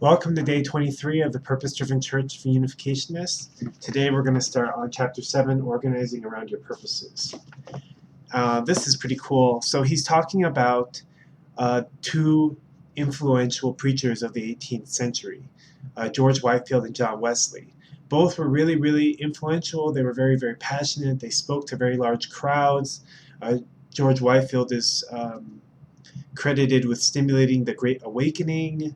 Welcome to day 23 of the Purpose-Driven Church for Unificationists. Today we're going to start on chapter 7, Organizing Around Your Purposes. This is pretty cool. So he's talking about two influential preachers of the 18th century, George Whitefield and John Wesley. Both were really, really influential. They were very, very passionate. They spoke to very large crowds. George Whitefield is credited with stimulating the Great Awakening.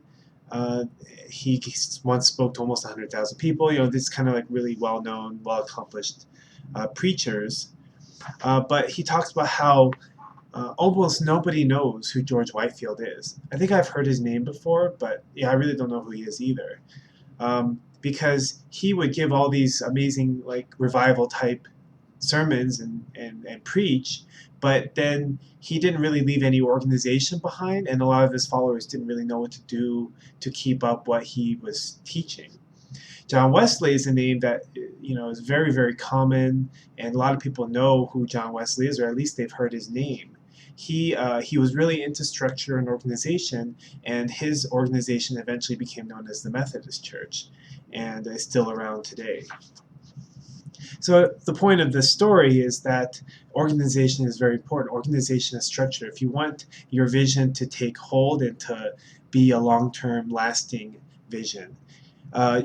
He once spoke to almost 100,000 people. These kind of like really well-known, well-accomplished preachers. But he talks about how almost nobody knows who George Whitefield is. I think I've heard his name before, but yeah, I really don't know who he is either. Because he would give all these amazing like revival type sermons and preach, but then he didn't really leave any organization behind, and a lot of his followers didn't really know what to do to keep up what he was teaching. John Wesley is a name that is very, very common, and a lot of people know who John Wesley is, or at least they've heard his name. He was really into structure and organization, and his organization eventually became known as the Methodist Church, and is still around today. So the point of this story is that organization is very important. Organization is structure. If you want your vision to take hold and to be a long-term lasting vision.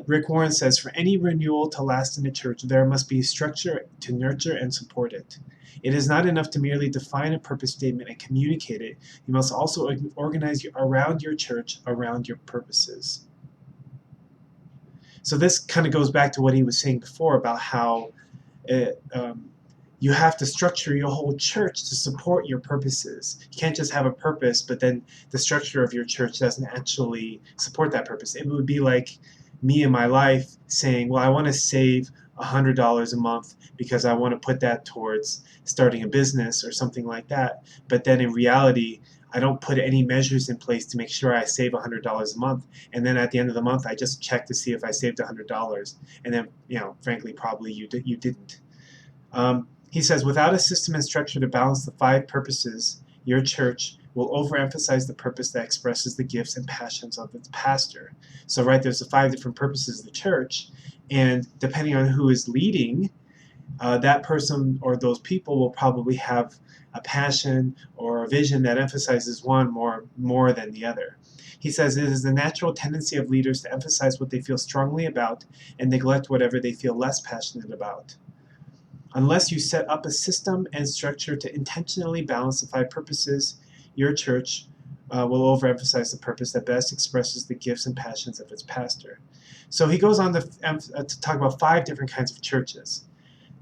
Rick Warren says, for any renewal to last in the church, there must be structure to nurture and support it. It is not enough to merely define a purpose statement and communicate it. You must also organize around your church, around your purposes. So this kind of goes back to what he was saying before about how you have to structure your whole church to support your purposes. You can't just have a purpose, but then the structure of your church doesn't actually support that purpose. It would be like me in my life saying, well, I want to save $100 a month because I want to put that towards starting a business or something like that. But then in reality, I don't put any measures in place to make sure I save $100 a month. And then at the end of the month, I just check to see if I saved $100. And then, frankly, probably you didn't. He says, without a system and structure to balance the 5 purposes, your church will overemphasize the purpose that expresses the gifts and passions of its pastor. So, right, there's the 5 different purposes of the church, and depending on who is leading, that person or those people will probably have a passion or a vision that emphasizes one more than the other. He says it is the natural tendency of leaders to emphasize what they feel strongly about and neglect whatever they feel less passionate about. Unless you set up a system and structure to intentionally balance the 5 purposes, your church will overemphasize the purpose that best expresses the gifts and passions of its pastor. So he goes on to talk about 5 different kinds of churches.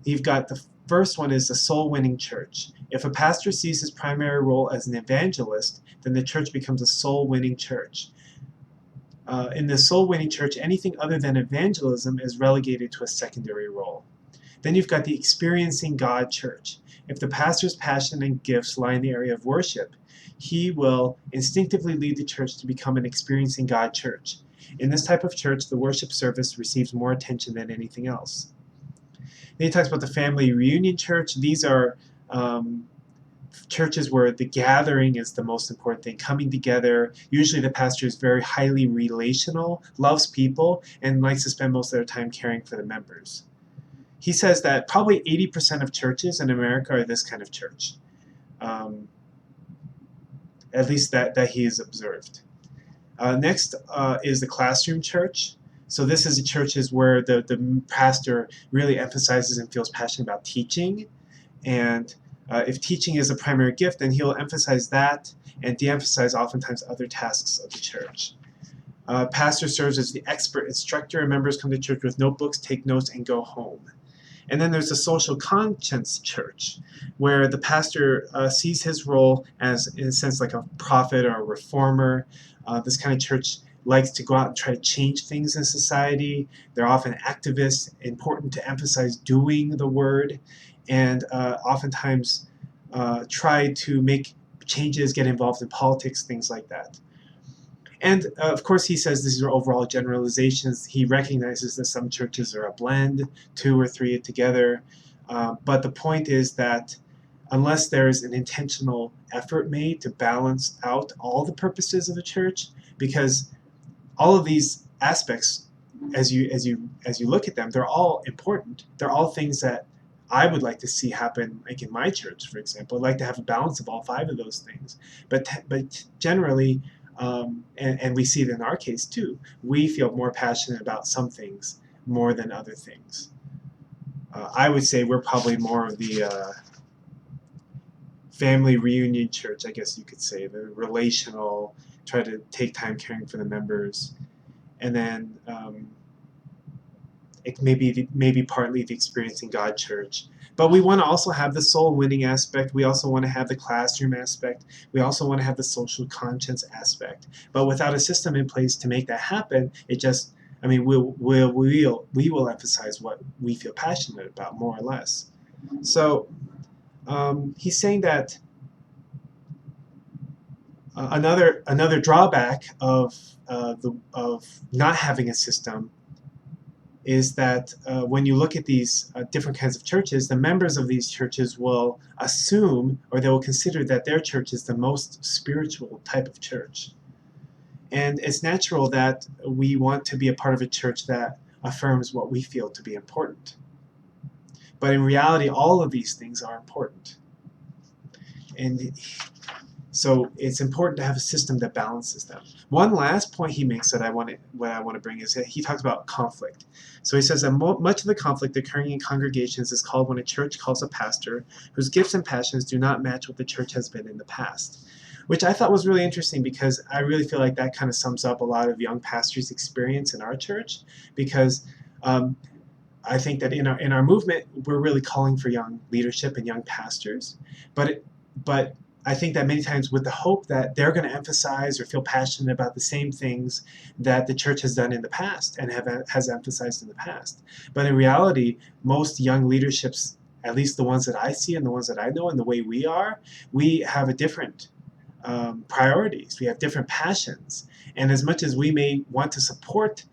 You've got the first one is the soul-winning church. If a pastor sees his primary role as an evangelist, then the church becomes a soul-winning church. In the soul-winning church, anything other than evangelism is relegated to a secondary role. Then you've got the experiencing God church. If the pastor's passion and gifts lie in the area of worship, he will instinctively lead the church to become an experiencing God church. In this type of church, the worship service receives more attention than anything else. Then he talks about the family reunion church. These are churches where the gathering is the most important thing, coming together. Usually the pastor is very highly relational, loves people, and likes to spend most of their time caring for the members. He says that probably 80% of churches in America are this kind of church, at least that he has observed. Next is the classroom church. So this is the churches where the pastor really emphasizes and feels passionate about teaching. And if teaching is a primary gift, then he'll emphasize that and de-emphasize oftentimes other tasks of the church. Pastor serves as the expert instructor, and members come to church with notebooks, take notes, and go home. And then there's the social conscience church, where the pastor sees his role as, in a sense, like a prophet or a reformer. This kind of church likes to go out and try to change things in society. They're often activists, important to emphasize doing the word, and oftentimes try to make changes, get involved in politics, things like that. And of course, he says these are overall generalizations. He recognizes that some churches are a blend, 2 or 3 together. But the point is that unless there is an intentional effort made to balance out all the purposes of the church, because all of these aspects, as you look at them, they're all important. They're all things that I would like to see happen, like in my church, for example. I'd like to have a balance of all five of those things. But generally, and we see it in our case too, we feel more passionate about some things more than other things. I would say we're probably more of the family reunion church, I guess you could say, the relational, try to take time caring for the members, and then it maybe partly the Experiencing God church. But we want to also have the soul winning aspect. We also want to have the classroom aspect. We also want to have the social conscience aspect. But without a system in place to make that happen, it just, I mean, we will emphasize what we feel passionate about, more or less. So he's saying that another drawback of not having a system is that when you look at these different kinds of churches, the members of these churches will assume, or they will consider, that their church is the most spiritual type of church. And it's natural that we want to be a part of a church that affirms what we feel to be important. But in reality, all of these things are important. And so it's important to have a system that balances them. One last point he makes that I want to bring is that he talks about conflict. So he says that much of the conflict occurring in congregations is called when a church calls a pastor whose gifts and passions do not match what the church has been in the past, which I thought was really interesting, because I really feel like that kind of sums up a lot of young pastors' experience in our church, because I think that in our movement, we're really calling for young leadership and young pastors, but I think that many times with the hope that they're going to emphasize or feel passionate about the same things that the church has done in the past and has emphasized in the past. But in reality, most young leaderships, at least the ones that I see and the ones that I know and the way we have a different priorities. We have different passions. And as much as we may want to support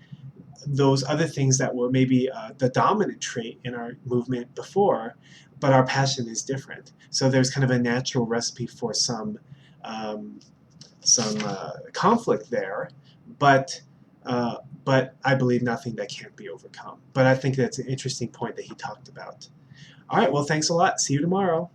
those other things that were maybe the dominant trait in our movement before, but our passion is different. So there's kind of a natural recipe for some conflict there, but I believe nothing that can't be overcome. But I think that's an interesting point that he talked about. All right, well, thanks a lot. See you tomorrow.